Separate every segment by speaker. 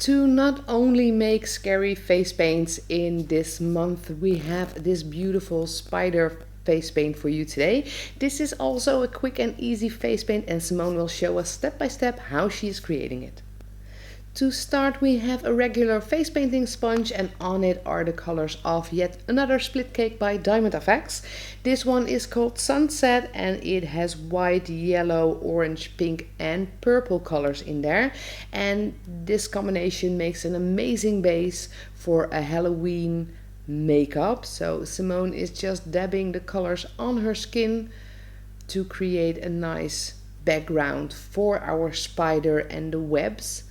Speaker 1: To not only make scary face paints in this month, we have this beautiful spider face paint for you today. This is also a quick and easy face paint, and Simone will show us step by step how she is creating it. To start, we have a regular face painting sponge, and on it are the colors of yet another split cake by Diamond FX. This one is called Sunset, and it has white, yellow, orange, pink and purple colors in there. And this combination makes an amazing base for a Halloween makeup. So Simone is just dabbing the colors on her skin to create a nice background for our spider and the webs.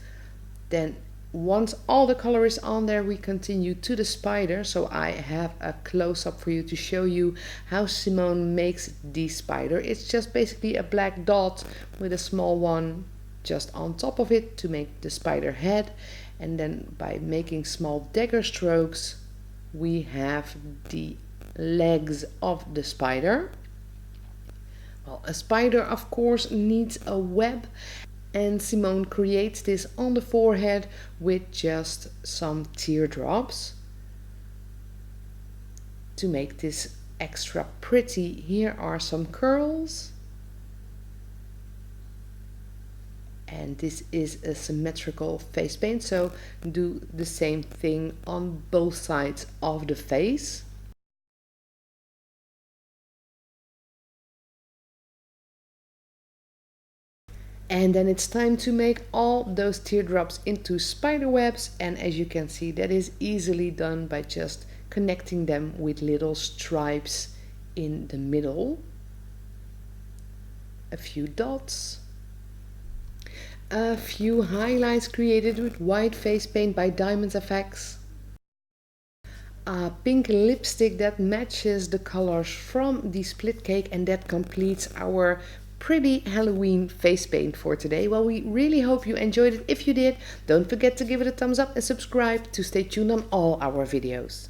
Speaker 1: Then once all the color is on there, we continue to the spider. So I have a close-up for you to show you how Simone makes the spider. It's just basically a black dot with a small one just on top of it to make the spider head. And then by making small dagger strokes, we have the legs of the spider. Well, a spider of course needs a web. And Simone creates this on the forehead with just some teardrops to make this extra pretty. Here are some curls. And this is a symmetrical face paint, so do the same thing on both sides of the face. And then it's time to make all those teardrops into spider webs, and as you can see, that is easily done by just connecting them with little stripes in the middle. A few dots. A few highlights created with white face paint by Diamond FX. A pink lipstick that matches the colors from the split cake, and that completes our pretty Halloween face paint for today. Well, we really hope you enjoyed it. If you did, don't forget to give it a thumbs up and subscribe to stay tuned on all our videos.